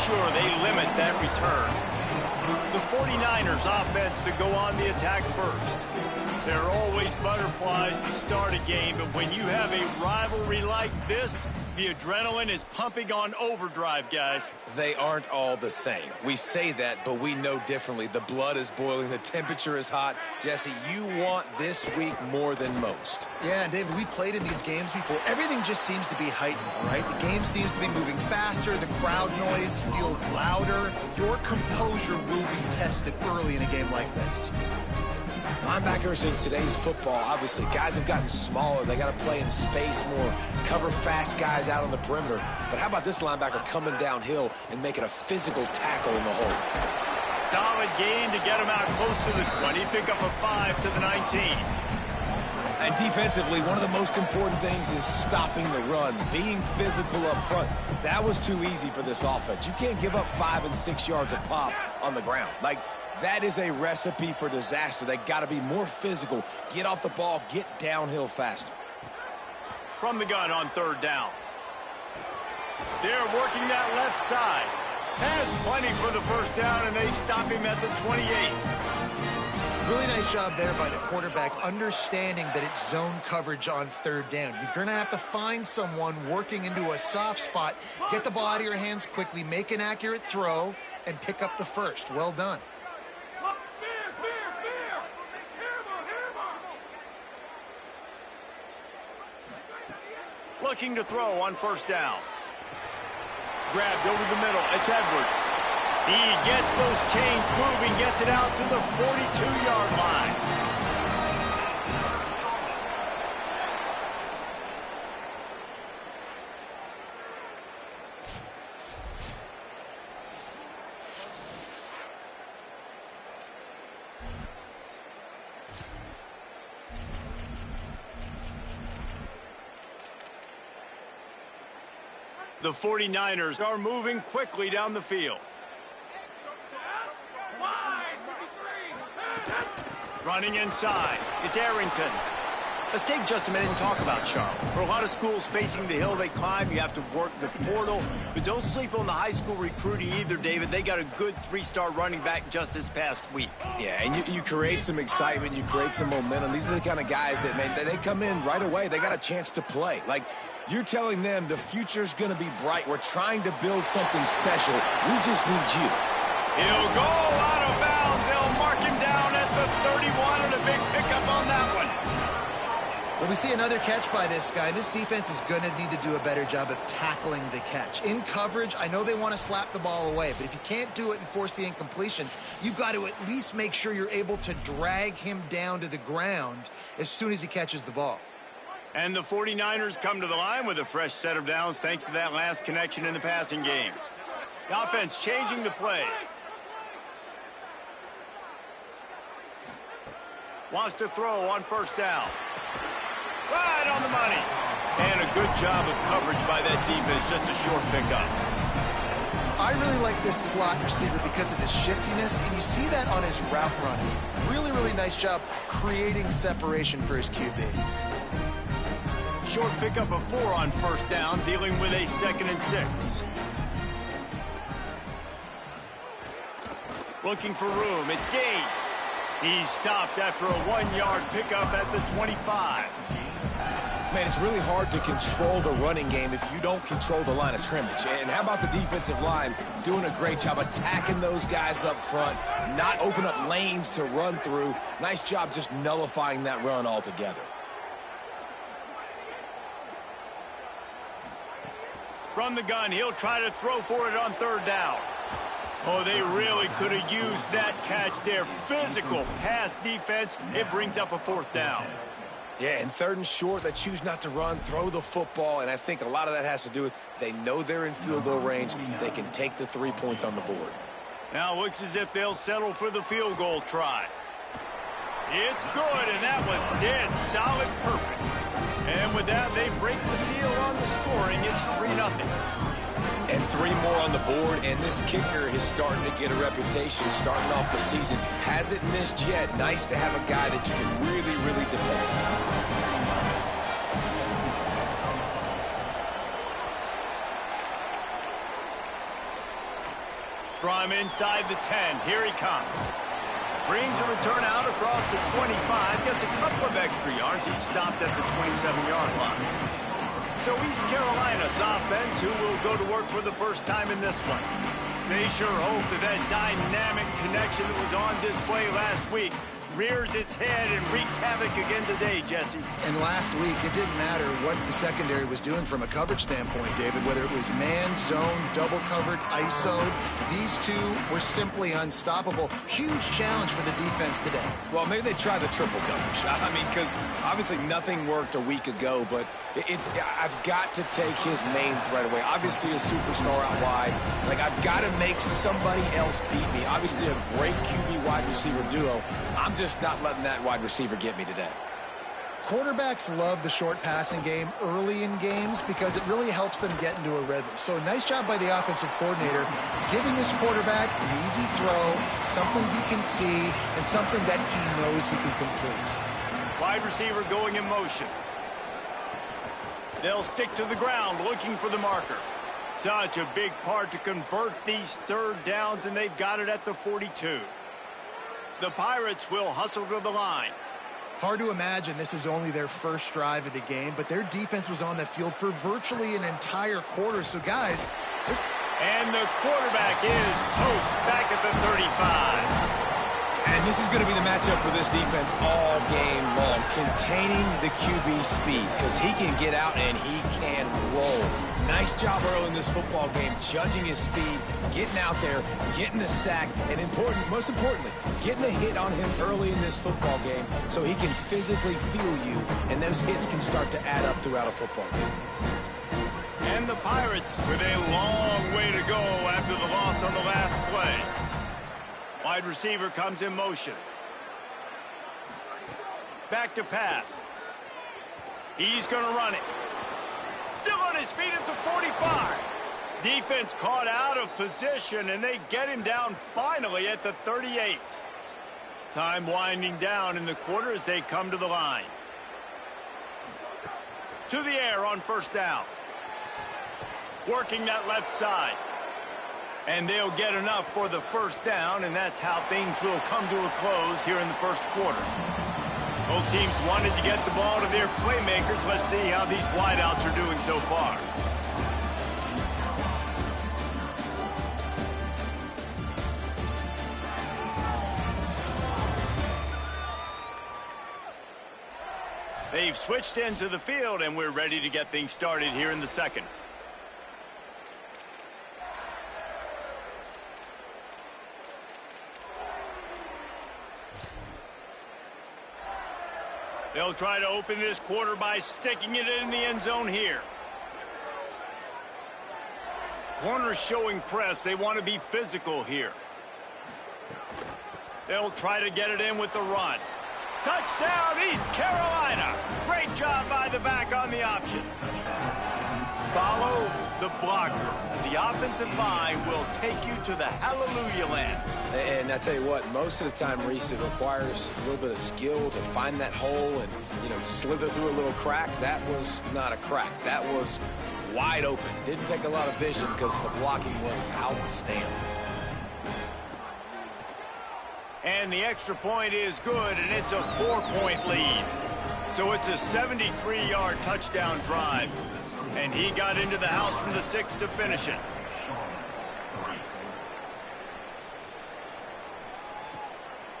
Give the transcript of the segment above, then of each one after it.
sure they limit that return. The 49ers offense to go on the attack first. There are always butterflies to start a game, but when you have a rivalry like this, the adrenaline is pumping on overdrive, guys. They aren't all the same. We say that, but we know differently. The blood is boiling. The temperature is hot. Jesse, you want this week more than most. Yeah, and David, we played in these games before. Everything just seems to be heightened, right? The game seems to be moving faster. The crowd noise feels louder. Your composure will be tested early in a game like this. Linebackers in today's football, obviously, guys have gotten smaller. They got to play in space more, cover fast guys out on the perimeter. But how about this linebacker coming downhill and making a physical tackle in the hole? Solid gain to get him out close to the 20. Pick up a 5 to the 19. And defensively, one of the most important things is stopping the run, being physical up front. That was too easy for this offense. You can't give up 5 and 6 yards a pop on the ground. That is a recipe for disaster. They got to be more physical, get off the ball, get downhill faster. From the gun on third down. They're working that left side. Has plenty for the first down, and they stop him at the 28. Really nice job there by the quarterback, understanding that it's zone coverage on third down. You're going to have to find someone working into a soft spot, get the ball out of your hands quickly, make an accurate throw, and pick up the first. Well done. Looking to throw on first down. Grabbed over the middle. It's Edwards. He gets those chains moving, gets it out to the 42-yard line. The 49ers are moving quickly down the field. Running inside. It's Arrington. Let's take just a minute and talk about Charlotte. For a lot of schools facing the hill they climb, you have to work the portal. But don't sleep on the high school recruiting either, David. They got a good 3-star running back just this past week. Yeah, and you create some excitement. You create some momentum. These are the kind of guys that, man, they come in right away. They got a chance to play. You're telling them the future's going to be bright. We're trying to build something special. We just need you. He'll go out of bounds. They'll mark him down at the 31, and a big pickup on that one. Well, we see another catch by this guy. This defense is going to need to do a better job of tackling the catch. In coverage, I know they want to slap the ball away, but if you can't do it and force the incompletion, you've got to at least make sure you're able to drag him down to the ground as soon as he catches the ball. And the 49ers come to the line with a fresh set of downs thanks to that last connection in the passing game. The offense changing the play. Wants to throw on first down. Right on the money. And a good job of coverage by that defense. Just a short pickup. I really like this slot receiver because of his shiftiness, and you see that on his route running. Really, really nice job creating separation for his QB. Short pickup of 4 on first down, dealing with a 2nd and 6. Looking for room. It's Gaines. He's stopped after a 1-yard pickup at the 25. Man, it's really hard to control the running game if you don't control the line of scrimmage. And how about the defensive line doing a great job attacking those guys up front, not open up lanes to run through. Nice job just nullifying that run altogether. From the gun, he'll try to throw for it on third down. Oh, they really could have used that catch there. Physical pass defense. It brings up a 4th down. Yeah, and 3rd and short, they choose not to run, throw the football, and I think a lot of that has to do with they know they're in field goal range. They can take the 3 points on the board. Now it looks as if they'll settle for the field goal try. It's good, and that was dead solid perfect. And with that, they break the seal on the scoring. It's 3-0. And 3 more on the board, and this kicker is starting to get a reputation starting off the season. Hasn't missed yet. Nice to have a guy that you can really, really depend on. From inside the 10, here he comes. Brings a return out across the 25, gets a couple of extra yards. He's stopped at the 27-yard line. So East Carolina's offense, who will go to work for the first time in this one. They sure hope that dynamic connection that was on display last week rears its head and wreaks havoc again today, Jesse. And last week, it didn't matter what the secondary was doing from a coverage standpoint, David, whether it was man, zone, double covered, ISO. These two were simply unstoppable. Huge challenge for the defense today. Well, maybe they try the triple coverage. I mean, because obviously nothing worked a week ago, but I've got to take his main threat away. Obviously a superstar out wide. Like, I've got to make somebody else beat me. Obviously a great QB wide receiver duo. I'm just not letting that wide receiver get me today. Quarterbacks love the short passing game early in games because it really helps them get into a rhythm. So nice job by the offensive coordinator giving his quarterback an easy throw, something he can see, and something that he knows he can complete. Wide receiver going in motion. They'll stick to the ground looking for the marker. Such a big part to convert these third downs, and they've got it at the 42. The Pirates will hustle to the line. Hard to imagine this is only their first drive of the game, but their defense was on the field for virtually an entire quarter. So, guys... And the quarterback is toast back at the 35. And this is going to be the matchup for this defense all game long. Containing the QB speed, because he can get out and he can roll. Nice job early in this football game, judging his speed, getting out there, getting the sack, and most importantly, getting a hit on him early in this football game so he can physically feel you, and those hits can start to add up throughout a football game. And the Pirates with a long way to go after the loss on the last play. Wide receiver comes in motion. Back to pass. He's going to run it. Still on his feet at the 45. Defense caught out of position, and they get him down finally at the 38. Time winding down in the quarter as they come to the line. To the air on first down. Working that left side. And they'll get enough for the first down, and that's how things will come to a close here in the first quarter. Both teams wanted to get the ball to their playmakers. Let's see how these wideouts are doing so far. They've switched into the field, and we're ready to get things started here in the second. They'll try to open this quarter by sticking it in the end zone here. Corners showing press. They want to be physical here. They'll try to get it in with the run. Touchdown, East Carolina. Great job by the back on the option. Follow the blocker. The offensive line will take you to the hallelujah land. And I tell you what, most of the time, Reese, it requires a little bit of skill to find that hole and, slither through a little crack. That was not a crack. That was wide open. Didn't take a lot of vision because the blocking was outstanding. And the extra point is good, and it's a 4-point lead. So it's a 73-yard touchdown drive. And he got into the house from the 6 to finish it.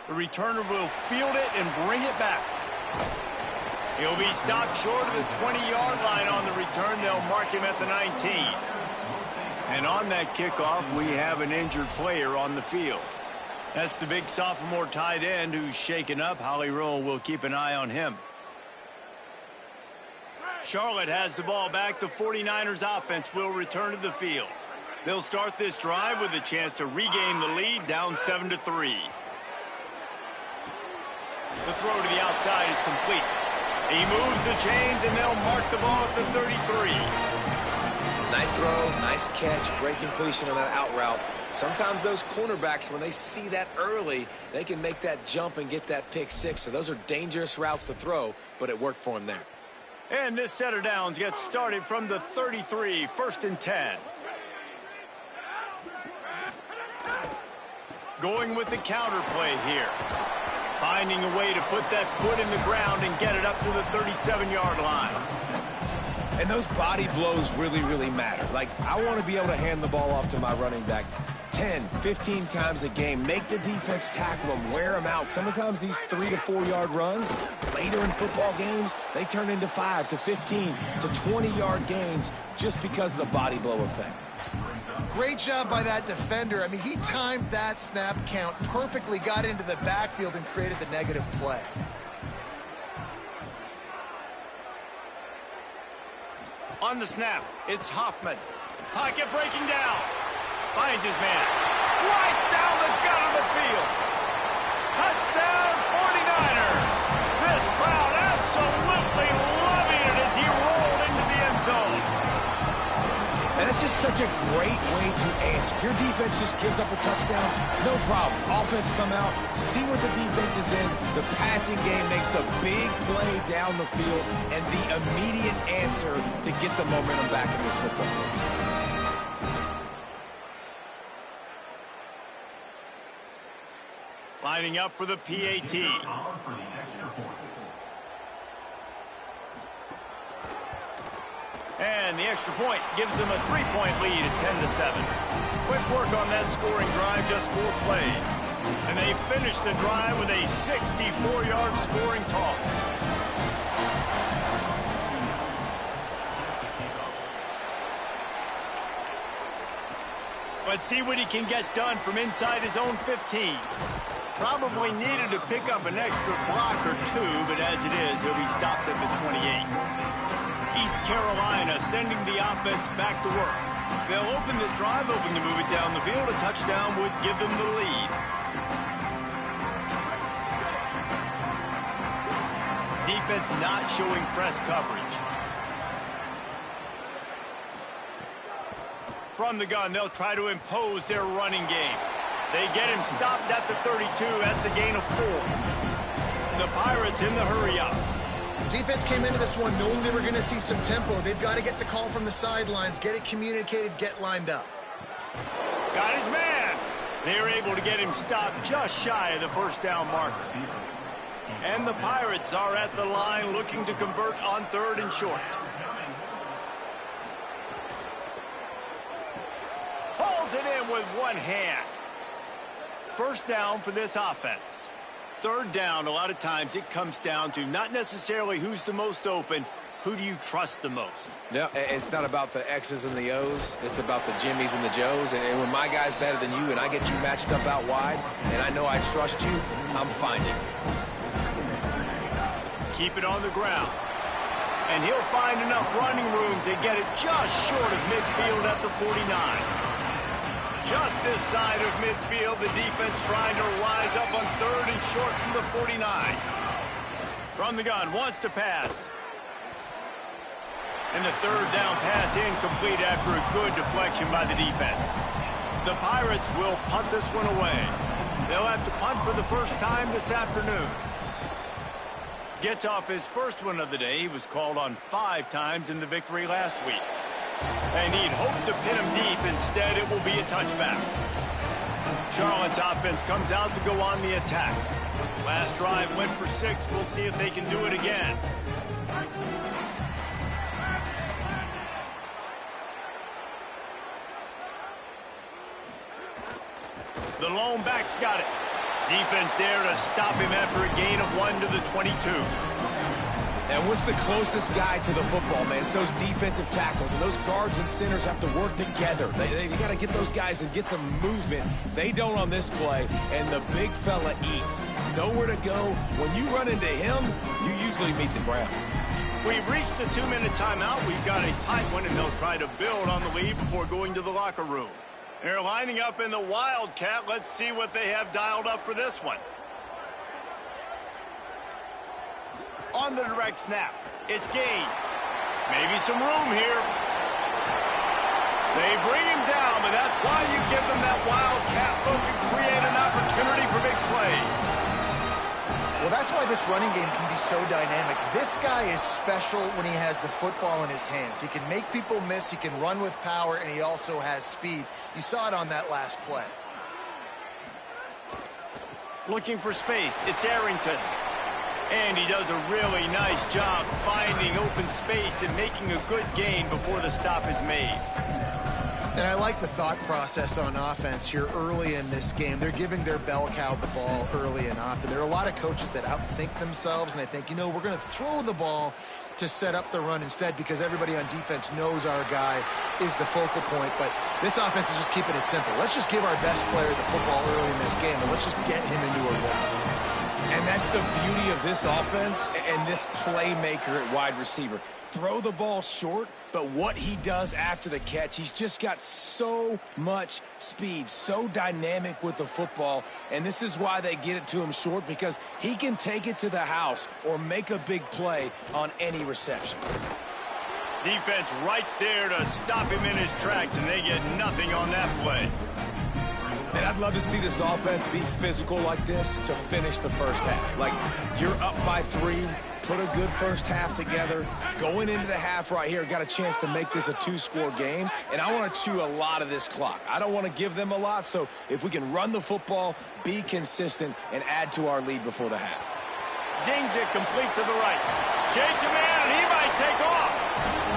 The returner will field it and bring it back. He'll be stopped short of the 20-yard line on the return. They'll mark him at the 19. And on that kickoff, we have an injured player on the field. That's the big sophomore tight end who's shaken up. Holly Rowe will keep an eye on him. Charlotte has the ball back. The 49ers offense will return to the field. They'll start this drive with a chance to regain the lead, down 7-3. The throw to the outside is complete. He moves the chains, and they'll mark the ball at the 33. Nice throw, nice catch, great completion on that out route. Sometimes those cornerbacks, when they see that early, they can make that jump and get that pick six. So those are dangerous routes to throw, but it worked for him there. And this set of downs gets started from the 33, 1st and 10. Going with the counter play here. Finding a way to put that foot in the ground and get it up to the 37-yard line. And those body blows really, really matter. Like, I want to be able to hand the ball off to my running back 10, 15 times a game. Make the defense tackle them, wear them out. Sometimes these 3 to 4 yard runs, later in football games, they turn into 5 to 15 to 20-yard gains just because of the body blow effect. Great job by that defender. I mean, he timed that snap count perfectly, got into the backfield and created the negative play. On the snap, it's Hoffman. Pocket breaking down. Finds his man. Right down the gut of the field. Touchdown 49ers. This crowd absolutely loving it as he rolled into the end zone. And it's just such a great way to answer. Your defense just gives up a touchdown, no problem. Offense come out, see what the defense is in. The passing game makes the big play down the field and the immediate answer to get the momentum back in this football game. Lining up for the PAT. And the extra point gives them a 3-point lead at 10-7. Quick work on that scoring drive, just 4 plays. And they finish the drive with a 64-yard scoring toss. Let's see what he can get done from inside his own 15. Probably needed to pick up an extra block or 2, but as it is, he'll be stopped at the 28. East Carolina sending the offense back to work. They'll open this drive, hoping to move it down the field. A touchdown would give them the lead. Defense not showing press coverage. From the gun, they'll try to impose their running game. They get him stopped at the 32. That's a gain of 4. The Pirates in the hurry-up. Defense came into this one knowing they were going to see some tempo. They've got to get the call from the sidelines, get it communicated, get lined up. Got his man. They were able to get him stopped just shy of the first down marker. And the Pirates are at the line looking to convert on 3rd and short. Pulls it in with one hand. First down for this offense. 3rd down, a lot of times it comes down to not necessarily who's the most open, who do you trust the most? Yeah, it's not about the X's and the O's. It's about the Jimmies and the Joes. And when my guy's better than you and I get you matched up out wide and I know I trust you, I'm finding you. Keep it on the ground. And he'll find enough running room to get it just short of midfield at the 49. Just this side of midfield, the defense trying to rise up on 3rd and short from the 49. From the gun, wants to pass. And the 3rd down pass incomplete after a good deflection by the defense. The Pirates will punt this one away. They'll have to punt for the first time this afternoon. Gets off his first one of the day. He was called on 5 times in the victory last week. And he'd hoped to pin him deep. Instead, it will be a touchback. Charlotte's offense comes out to go on the attack. Last drive went for 6. We'll see if they can do it again. The lone back's got it. Defense there to stop him after a gain of 1 to the 22. And what's the closest guy to the football, man? It's those defensive tackles, and those guards and centers have to work together. They got to get those guys and get some movement. They don't on this play, and the big fella eats. Nowhere to go. When you run into him, you usually meet the ground. We've reached the 2-minute timeout. We've got a tight one, and they'll try to build on the lead before going to the locker room. They're lining up in the Wildcat. Let's see what they have dialed up for this one. On the direct snap, it's Gaines. Maybe some room here. They bring him down, but that's why you give them that Wildcat look to create an opportunity for big plays. Well, that's why this running game can be so dynamic. This guy is special when he has the football in his hands. He can make people miss, he can run with power, and he also has speed. You saw it on that last play. Looking for space. It's Arrington. And he does a really nice job finding open space and making a good gain before the stop is made. And I like the thought process on offense here early in this game. They're giving their bell cow the ball early and often. There are a lot of coaches that outthink themselves, and they think, you know, we're going to throw the ball to set up the run instead because everybody on defense knows our guy is the focal point. But this offense is just keeping it simple. Let's just give our best player the football early in this game, and let's just get him into a rhythm. And that's the beauty of this offense and this playmaker at wide receiver. Throw the ball short, but what he does after the catch, he's just got so much speed, so dynamic with the football, and this is why they get it to him short, because he can take it to the house or make a big play on any reception. Defense right there to stop him in his tracks, and they get nothing on that play. And I'd love to see this offense be physical like this to finish the first half. Like, you're up by 3, put a good first half together. Going into the half right here, got a chance to make this a 2-score game, and I want to chew a lot of this clock. I don't want to give them a lot, so if we can run the football, be consistent, and add to our lead before the half. Zings it complete to the right. Shakes a man, and he might take off.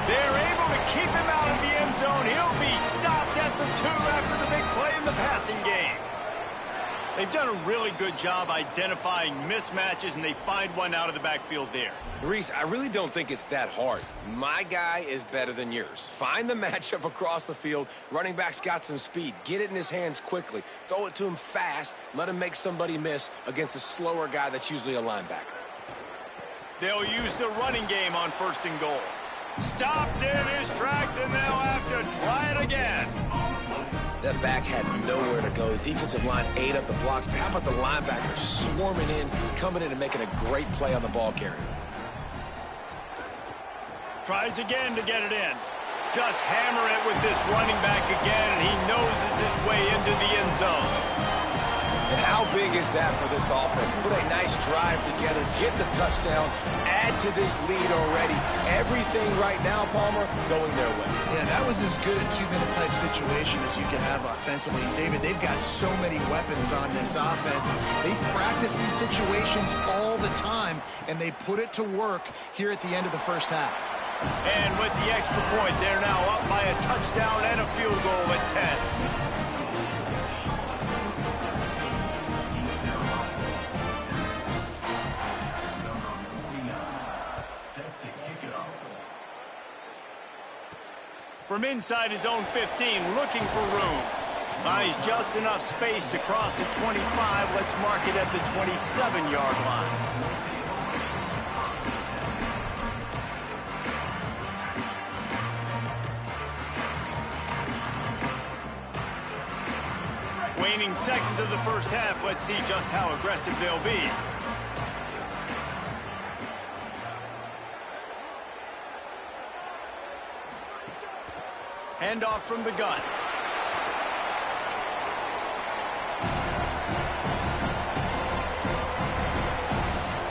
They're able to keep him out of the end zone. He'll be stopped at the 2 after the big play in the passing game. They've done a really good job identifying mismatches, and they find one out of the backfield there. Reese, I really don't think it's that hard. My guy is better than yours. Find the matchup across the field. Running back's got some speed. Get it in his hands quickly. Throw it to him fast. Let him make somebody miss against a slower guy that's usually a linebacker. They'll use the running game on 1st and goal. Stopped in his tracks, and they'll have to try it again. That back had nowhere to go. The defensive line ate up the blocks. But how about the linebacker swarming in, coming in and making a great play on the ball carrier? Tries again to get it in. Just hammer it with this running back again, and he noses his way into the end zone. And how big is that for this offense? Put a nice drive together, get the touchdown, add to this lead already. Everything right now, Palmer, going their way. Yeah, that was as good a 2-minute type situation as you could have offensively. David, they've got so many weapons on this offense. They practice these situations all the time, and they put it to work here at the end of the first half. And with the extra point, they're now up by a touchdown and a field goal at 10. From inside his own 15, looking for room. Buys just enough space to cross the 25. Let's mark it at the 27-yard line. Waning seconds of the first half. Let's see just how aggressive they'll be. Handoff from the gun.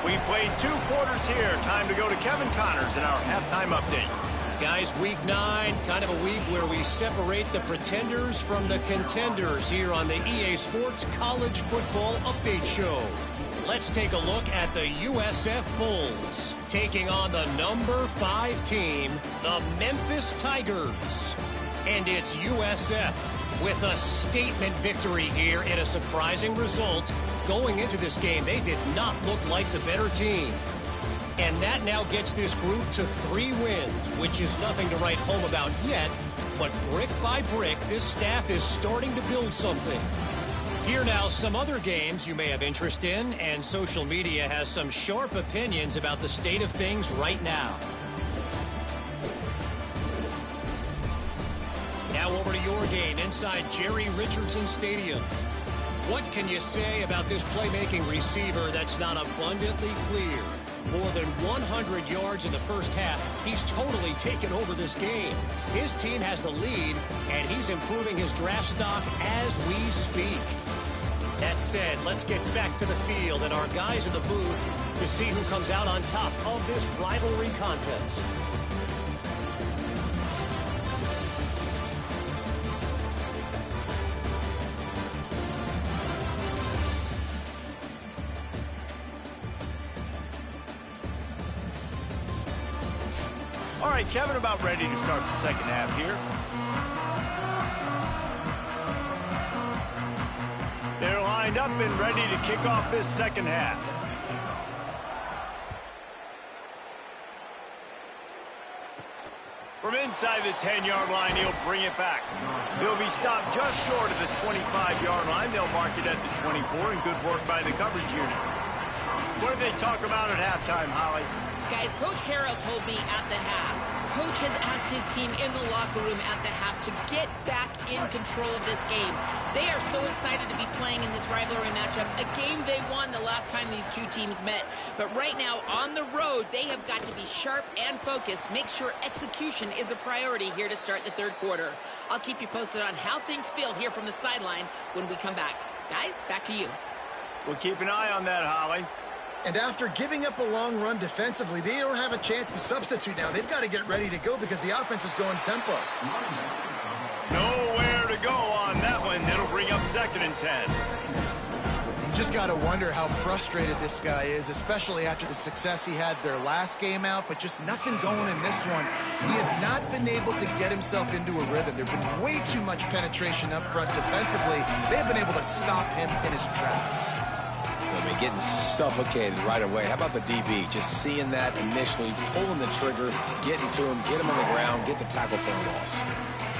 We've played 2 quarters here. Time to go to Kevin Connors in our halftime update. Guys, week 9, kind of a week where we separate the pretenders from the contenders here on the EA Sports College Football Update Show. Let's take a look at the USF Bulls taking on the number 5 team, the Memphis Tigers. And it's USF with a statement victory here and a surprising result. Going into this game, they did not look like the better team. And that now gets this group to 3 wins, which is nothing to write home about yet. But brick by brick, this staff is starting to build something. Here now, some other games you may have interest in, and social media has some sharp opinions about the state of things right now. Now over to your game inside Jerry Richardson Stadium. What can you say about this playmaking receiver that's not abundantly clear? More than 100 yards in the first half. He's totally taken over this game. His team has the lead, and he's improving his draft stock as we speak. That said, let's get back to the field and our guys in the booth to see who comes out on top of this rivalry contest. All right, Kevin, about ready to start the second half here. They're lined up and ready to kick off this second half. From inside the 10-yard line, he'll bring it back. He'll be stopped just short of the 25-yard line. They'll mark it at the 24, and good work by the coverage unit. What did they talk about at halftime, Holly? Guys, Coach Harrell told me at the half, Coach has asked his team in the locker room at the half to get back in control of this game. They are so excited to be playing in this rivalry matchup, a game they won the last time these two teams met. But right now, on the road, they have got to be sharp and focused, make sure execution is a priority here to start the third quarter. I'll keep you posted on how things feel here from the sideline when we come back. Guys, back to you. We'll keep an eye on that, Holly. And after giving up a long run defensively, they don't have a chance to substitute now. They've got to get ready to go because the offense is going tempo. Nowhere to go on that one. That'll bring up 2nd and 10. You just got to wonder how frustrated this guy is, especially after the success he had their last game out, but just nothing going in this one. He has not been able to get himself into a rhythm. There's been way too much penetration up front defensively. They've been able to stop him in his tracks. I mean, getting suffocated right away. How about the DB? Just seeing that initially, pulling the trigger, getting to him, get him on the ground, get the tackle for a loss.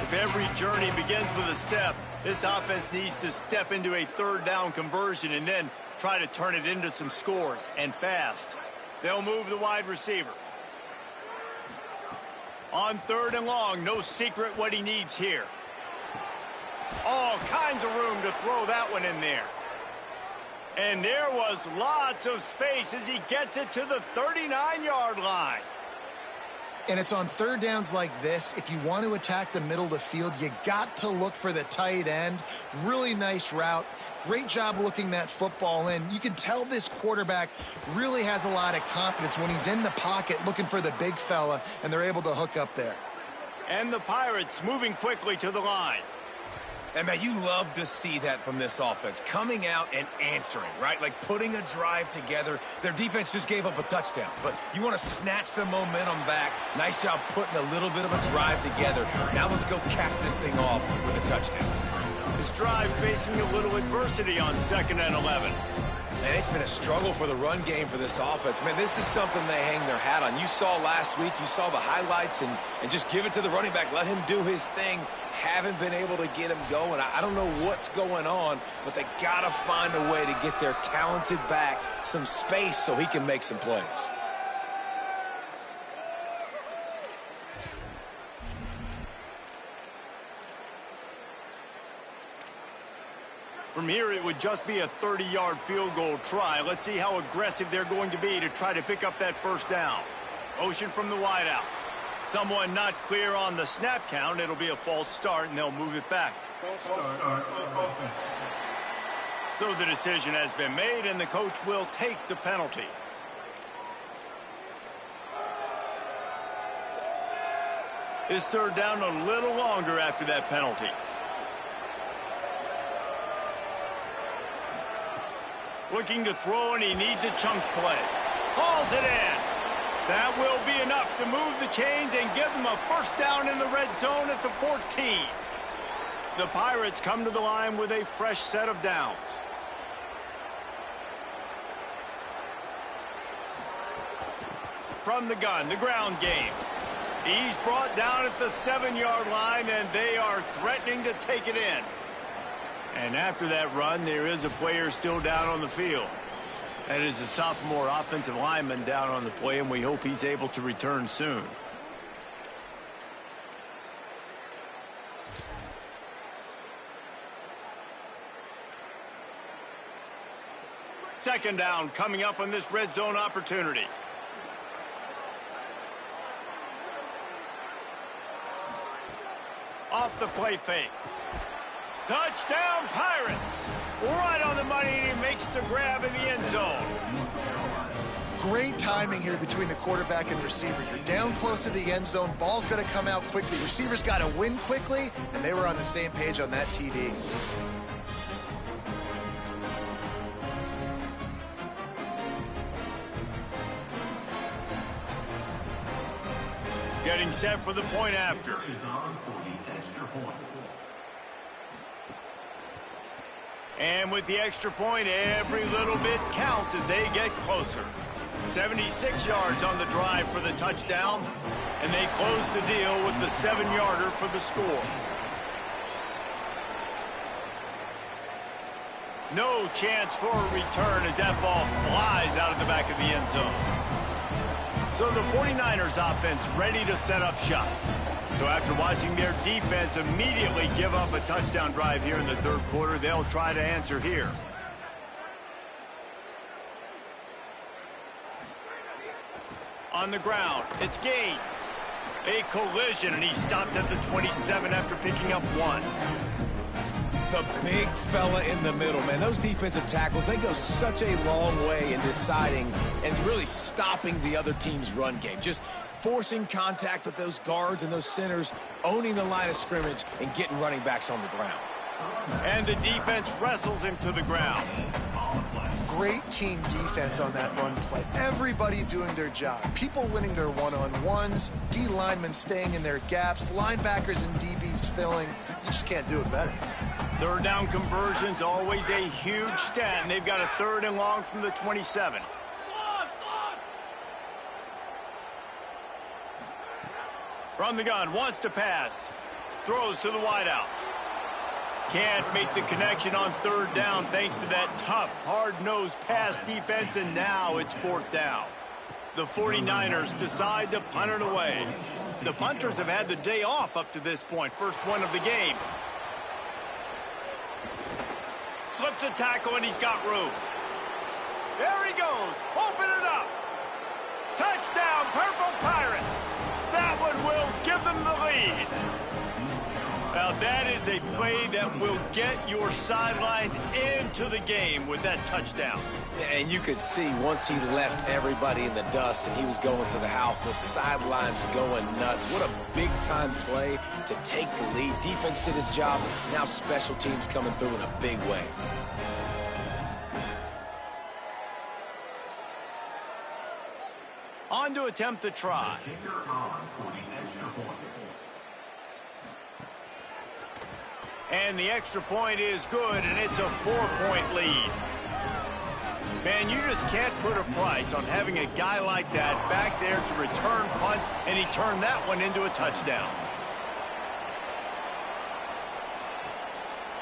If every journey begins with a step, this offense needs to step into a third down conversion and then try to turn it into some scores, and fast. They'll move the wide receiver. On 3rd and long, no secret what he needs here. All kinds of room to throw that one in there. And there was lots of space as he gets it to the 39-yard line. And it's on third downs like this. If you want to attack the middle of the field, you got to look for the tight end. Really nice route. Great job looking that football in. You can tell this quarterback really has a lot of confidence when he's in the pocket looking for the big fella, and they're able to hook up there. And the Pirates moving quickly to the line. And, man, you love to see that from this offense, coming out and answering, right? Like putting a drive together. Their defense just gave up a touchdown, but you want to snatch the momentum back. Nice job putting a little bit of a drive together. Now let's go cap this thing off with a touchdown. This drive facing a little adversity on 2nd and 11. And it's been a struggle for the run game for this offense. Man, this is something they hang their hat on. You saw last week, you saw the highlights, and just give it to the running back. Let him do his thing. Haven't been able to get him going. I don't know what's going on, but they got to find a way to get their talented back some space so he can make some plays. From here, it would just be a 30-yard field goal try. Let's see how aggressive they're going to be to try to pick up that first down. Motion from the wideout. Someone not clear on the snap count. It'll be a false start, and they'll move it back. So the decision has been made, and the coach will take the penalty. His third down a little longer after that penalty. Looking to throw, and he needs a chunk play. Hauls it in. That will be enough to move the chains and give them a first down in the red zone at the 14. The Pirates come to the line with a fresh set of downs. From the gun, the ground game. He's brought down at the 7-yard line, and they are threatening to take it in. And after that run, there is a player still down on the field. That is a sophomore offensive lineman down on the play, and we hope he's able to return soon. Second down coming up on this red zone opportunity. Off the play fake. Touchdown, Pirates! Right on the money, and he makes the grab in the end zone. Great timing here between the quarterback and receiver. You're down close to the end zone. Ball's going to come out quickly. Receivers got to win quickly, and they were on the same page on that TD. getting set for the point after. And with the extra point, every little bit counts as they get closer. 76 yards on the drive for the touchdown, and they close the deal with the 7-yarder for the score. No chance for a return as that ball flies out of the back of the end zone. So the 49ers offense ready to set up shop. So after watching their defense immediately give up a touchdown drive here in the third quarter, they'll try to answer here. On the ground, it's Gaines. A collision, and he stopped at the 27 after picking up 1. The big fella in the middle, man. Those defensive tackles, they go such a long way in deciding and really stopping the other team's run game. Just forcing contact with those guards and those centers, owning the line of scrimmage, and getting running backs on the ground. And the defense wrestles him to the ground. Great team defense on that run play. Everybody doing their job. People winning their one-on-ones, D linemen staying in their gaps, linebackers and DBs filling. You just can't do it better. Third down conversion's always a huge stat, and they've got a 3rd and long from the 27. From the gun, wants to pass. Throws to the wideout. Can't make the connection on 3rd down thanks to that tough, hard-nosed pass defense, and now it's 4th down. The 49ers decide to punt it away. The punters have had the day off up to this point, first one of the game. Slips a tackle, and he's got room. There he goes. Open it up. Touchdown, Purple Pirates. That one will give them the lead. Now, that is a play that will get your sidelines into the game with that touchdown. And you could see once he left everybody in the dust and he was going to the house, the sidelines going nuts. What a big-time play to take the lead. Defense did his job. Now special teams coming through in a big way. On to attempt the try. And the extra point is good, and it's a 4-point lead. Man, you just can't put a price on having a guy like that back there to return punts, and he turned that one into a touchdown.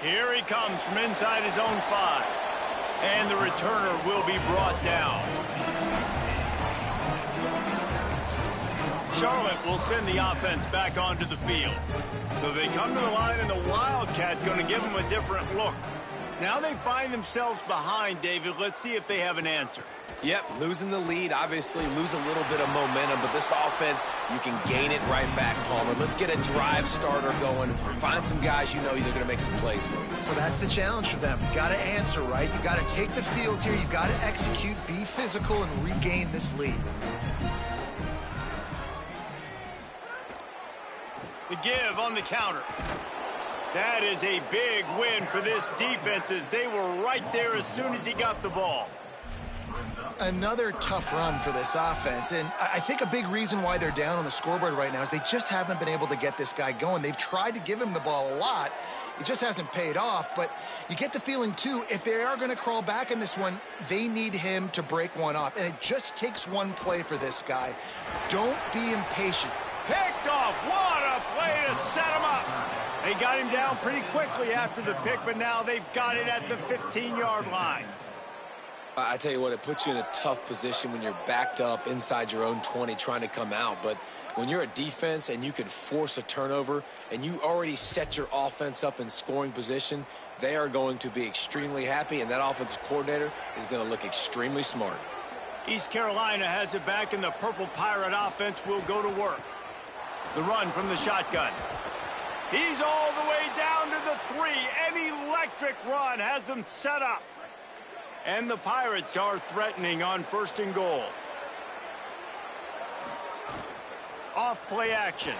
Here he comes from inside his own 5. And the returner will be brought down. Charlotte will send the offense back onto the field. So they come to the line, and the Wildcat going to give them a different look. Now they find themselves behind, David. Let's see if they have an answer. Yep, losing the lead, obviously lose a little bit of momentum, but this offense, you can gain it right back, Palmer. Let's get a drive starter going. Find some guys you know they're going to make some plays for you. So that's the challenge for them. You got to answer, right? You got to take the field here. You got to execute, be physical, and regain this lead. The give on the counter. That is a big win for this defense as they were right there as soon as he got the ball. Another tough run for this offense, and I think a big reason why they're down on the scoreboard right now is they just haven't been able to get this guy going. They've tried to give him the ball a lot. It just hasn't paid off, but you get the feeling, too, if they are going to crawl back in this one, they need him to break one off, and it just takes one play for this guy. Don't be impatient. Picked off. What a play to set him up. They got him down pretty quickly after the pick, but now they've got it at the 15-yard line. I tell you what, it puts you in a tough position when you're backed up inside your own 20 trying to come out. But when you're a defense and you can force a turnover and you already set your offense up in scoring position, they are going to be extremely happy, and that offensive coordinator is going to look extremely smart. East Carolina has it back, and the Purple Pirate offense will go to work. The run from the shotgun. He's all the way down to the 3. An electric run has them set up. And the Pirates are threatening on 1st and goal. Off play action.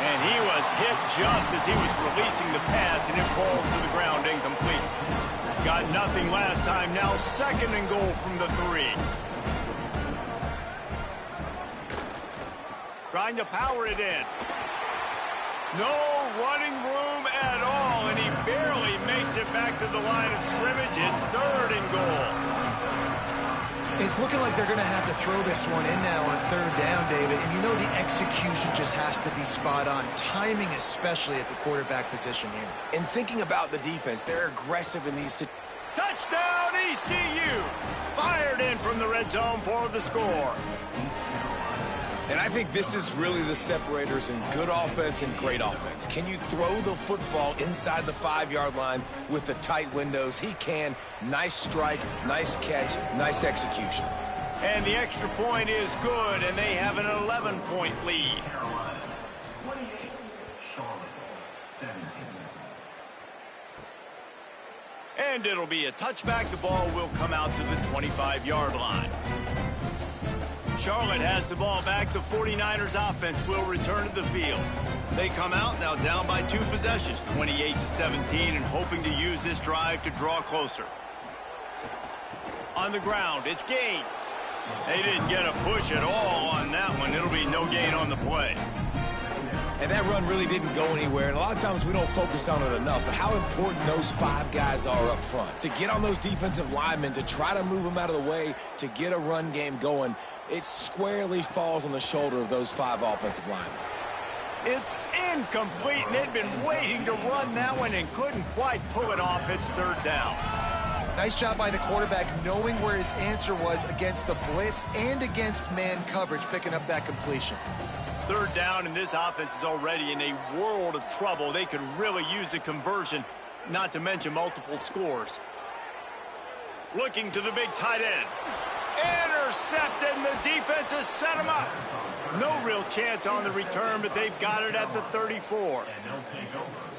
And he was hit just as he was releasing the pass, and it falls to the ground incomplete. Got nothing last time. Now 2nd and goal from the 3. Trying to power it in. No running room at all, and he barely makes it back to the line of scrimmage. It's 3rd and goal. It's looking like they're going to have to throw this one in now on 3rd down, David. And you know the execution just has to be spot on. Timing especially at the quarterback position here. And thinking about the defense, they're aggressive in these situations. Touchdown ECU! Fired in from the red zone for the score. And I think this is really the separators in good offense and great offense. Can you throw the football inside the 5-yard line with the tight windows? He can. Nice strike, nice catch, nice execution. And the extra point is good, and they have an 11-point lead. And it'll be a touchback. The ball will come out to the 25-yard line. Charlotte has the ball back. The 49ers offense will return to the field. They come out now down by 2 possessions, 28-17, and hoping to use this drive to draw closer. On the ground, it's Gaines. They didn't get a push at all on that one. It'll be no gain on the play. And that run really didn't go anywhere. And a lot of times we don't focus on it enough. But how important those 5 guys are up front. To get on those defensive linemen, to try to move them out of the way, to get a run game going, it squarely falls on the shoulder of those 5 offensive linemen. It's incomplete, and they'd been waiting to run that one and couldn't quite pull it off. It's 3rd down. Nice job by the quarterback knowing where his answer was against the blitz and against man coverage, picking up that completion. 3rd down, and this offense is already in a world of trouble. They could really use a conversion, not to mention multiple scores. Looking to the big tight end. Intercepted, and the defense has set him up. No real chance on the return, but they've got it at the 34.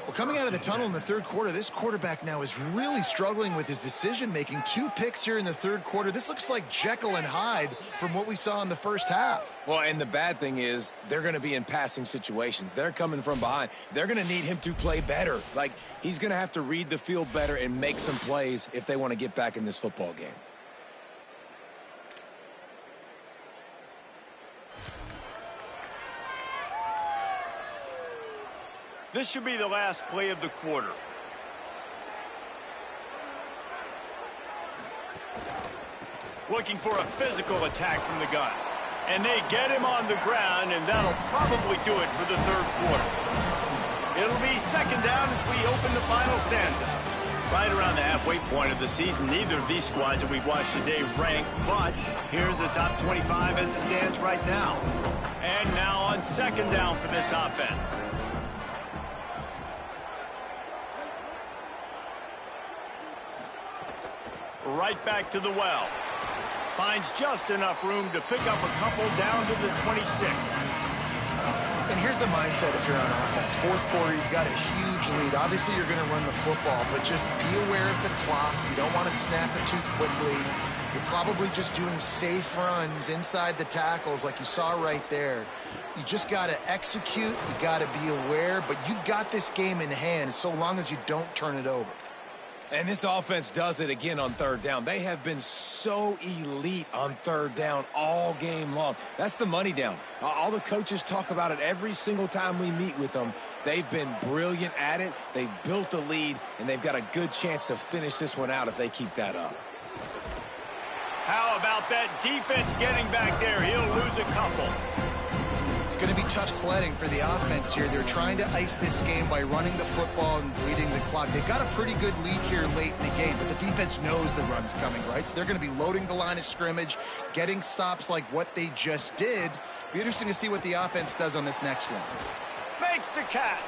Well, coming out of the tunnel in the 3rd quarter, this quarterback now is really struggling with his decision-making. 2 picks here in the 3rd quarter. This looks like Jekyll and Hyde from what we saw in the first half. Well, and the bad thing is they're going to be in passing situations. They're coming from behind. They're going to need him to play better. Like, he's going to have to read the field better and make some plays if they want to get back in this football game. This should be the last play of the quarter. Looking for a physical attack from the gun. And they get him on the ground, and that'll probably do it for the 3rd quarter. It'll be 2nd down as we open the final stanza. Right around the halfway point of the season, neither of these squads that we've watched today rank, but here's the top 25 as it stands right now. And now on 2nd down for this offense. Right back to the well. Finds just enough room to pick up a couple down to the 26. And here's the mindset if you're on offense. 4th quarter, you've got a huge lead. Obviously, you're going to run the football, but just be aware of the clock. You don't want to snap it too quickly. You're probably just doing safe runs inside the tackles like you saw right there. You just got to execute. You got to be aware, but you've got this game in hand so long as you don't turn it over. And this offense does it again on 3rd down. They have been so elite on 3rd down all game long. That's the money down. All the coaches talk about it every single time we meet with them. They've been brilliant at it. They've built the lead, and they've got a good chance to finish this one out if they keep that up. How about that defense getting back there? He'll lose a couple. It's going to be tough sledding for the offense here. They're trying to ice this game by running the football and bleeding the clock. They've got a pretty good lead here late in the game, but the defense knows the run's coming, right? So they're going to be loading the line of scrimmage, getting stops like what they just did. Be interesting to see what the offense does on this next one. Makes the catch.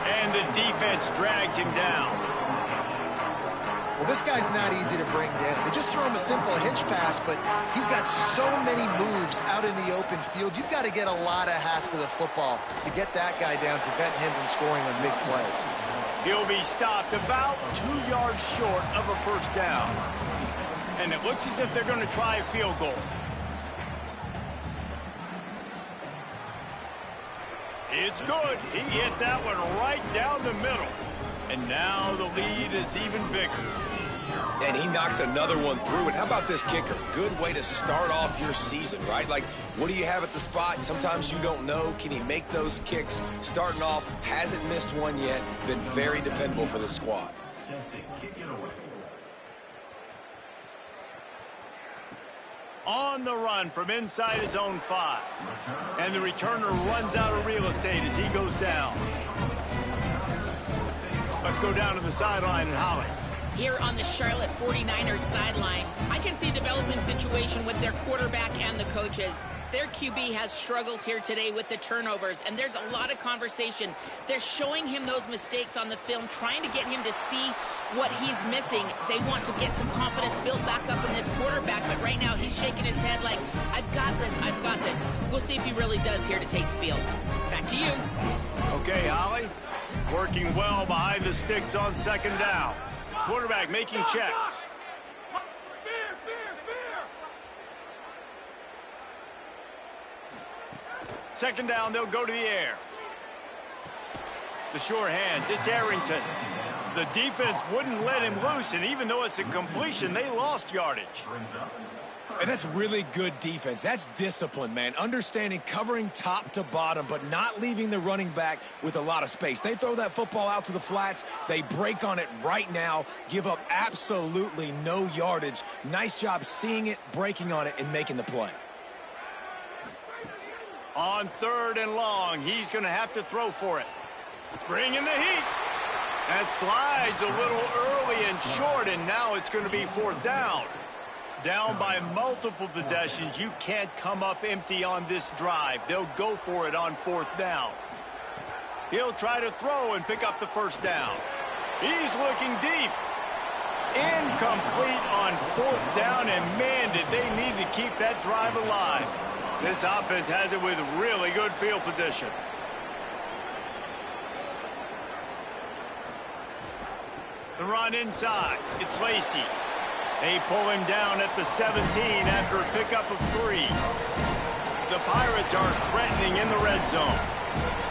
And the defense drags him down. Well, this guy's not easy to bring down. They just throw him a simple hitch pass, but he's got so many moves out in the open field. You've got to get a lot of hats to the football to get that guy down, prevent him from scoring on big plays. He'll be stopped about 2 yards short of a 1st down. And it looks as if they're going to try a field goal. It's good. He hit that one right down the middle. And now the lead is even bigger. And he knocks another one through. And how about this kicker? Good way to start off your season, right? Like, what do you have at the spot? Sometimes you don't know. Can he make those kicks? Starting off, hasn't missed one yet. Been very dependable for this squad. On the run from inside his own 5. And the returner runs out of real estate as he goes down. Let's go down to the sideline and Holly. Here on the Charlotte 49ers sideline, I can see a developing situation with their quarterback and the coaches. Their QB has struggled here today with the turnovers, and there's a lot of conversation. They're showing him those mistakes on the film, trying to get him to see what he's missing. They want to get some confidence built back up in this quarterback, but right now he's shaking his head like, I've got this, I've got this. We'll see if he really does here to take the field. Back to you. Okay, Holly. Working well behind the sticks on second down. Quarterback making checks. Second down, they'll go to the air. The short hands, it's Arrington. The defense wouldn't let him loose, and even though it's a completion, they lost yardage. And that's really good defense. That's discipline, man. Understanding covering top to bottom, but not leaving the running back with a lot of space. They throw that football out to the flats. They break on it right now, give up absolutely no yardage. Nice job seeing it, breaking on it, and making the play. On third and long, he's going to have to throw for it. Bringing the heat. That slides a little early and short, and now it's going to be fourth down. Down by multiple possessions, you can't come up empty on this drive. They'll go for it on fourth down. He'll try to throw and pick up the first down. He's looking deep. Incomplete on fourth down, and man, did they need to keep that drive alive. This offense has it with really good field position. The run inside. It's Lacey. They pull him down at the 17 after a pickup of 3. The Pirates are threatening in the red zone.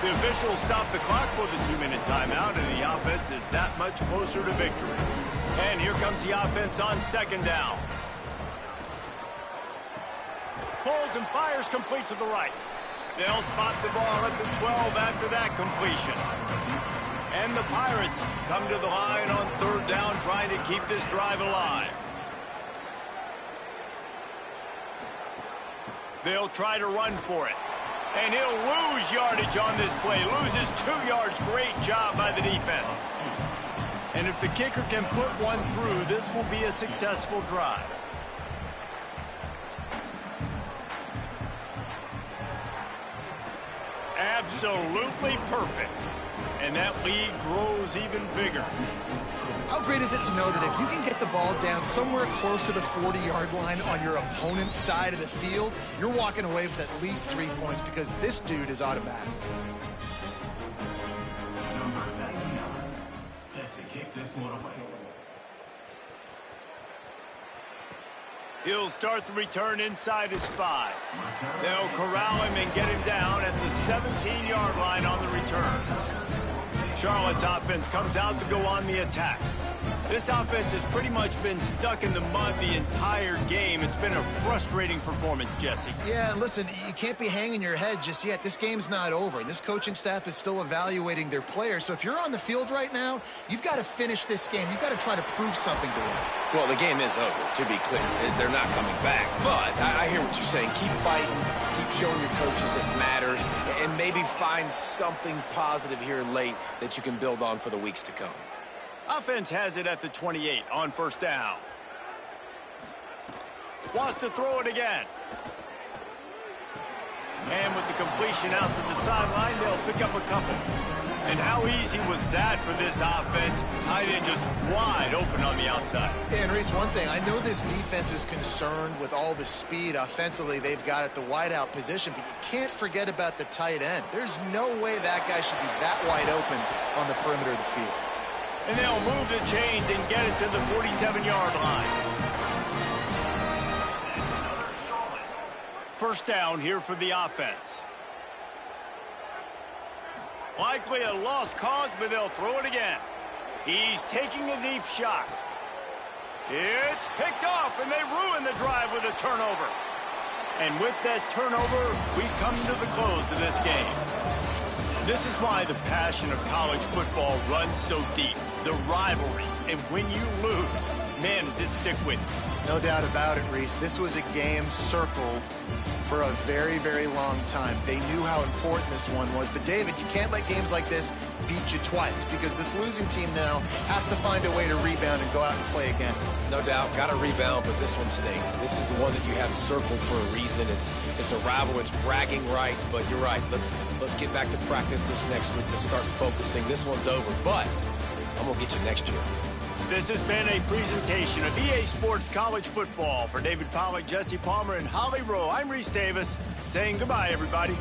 The officials stop the clock for the 2-minute timeout, and the offense is that much closer to victory. And here comes the offense on second down. Pulls and fires complete to the right. They'll spot the ball at the 12 after that completion. And the Pirates come to the line on third down, trying to keep this drive alive. They'll try to run for it. And he'll lose yardage on this play. Loses 2 yards. Great job by the defense. And if the kicker can put one through, this will be a successful drive. Absolutely perfect. And that lead grows even bigger. How great is it to know that if you can get the ball down somewhere close to the 40-yard line on your opponent's side of the field, you're walking away with at least 3 points because this dude is automatic. Set to kick this one away. He'll start the return inside his 5. They'll corral him and get him down at the 17-yard line on the return. Charlotte's offense comes out to go on the attack. This offense has pretty much been stuck in the mud the entire game. It's been a frustrating performance, Jesse. Yeah, and listen, you can't be hanging your head just yet. This game's not over. This coaching staff is still evaluating their players. So if you're on the field right now, you've got to finish this game. You've got to try to prove something to them. Well, the game is over, to be clear. They're not coming back. But I hear what you're saying. Keep fighting. Keep showing your coaches it matters. And maybe find something positive here late that you can build on for the weeks to come. Offense has it at the 28 on first down. Wants to throw it again. And with the completion out to the sideline, they'll pick up a couple. And how easy was that for this offense? Tight end just wide open on the outside. Yeah, and Reese, one thing, I know this defense is concerned with all the speed offensively they've got at the wideout position, but you can't forget about the tight end. There's no way that guy should be that wide open on the perimeter of the field. And they'll move the chains and get it to the 47-yard line. First down here for the offense. Likely a lost cause, but they'll throw it again. He's taking a deep shot. It's picked off, and they ruin the drive with a turnover. And with that turnover, we come to the close of this game. This is why the passion of college football runs so deep. The rivalries, and when you lose, man, does it stick with you. No doubt about it, Reese. This was a game circled for a very, very long time. They knew how important this one was. But, David, you can't let games like this beat you twice, because this losing team now has to find a way to rebound and go out and play again. No doubt, got to rebound, but this one stings. This is the one that you have circled for a reason. It's a rival, it's bragging rights, but you're right. Let's get back to practice this next week. Let's start focusing. This one's over, but I'm going to get you next year. This has been a presentation of EA Sports College Football. For David Pollack, Jesse Palmer, and Holly Rowe, I'm Reese Davis saying goodbye, everybody.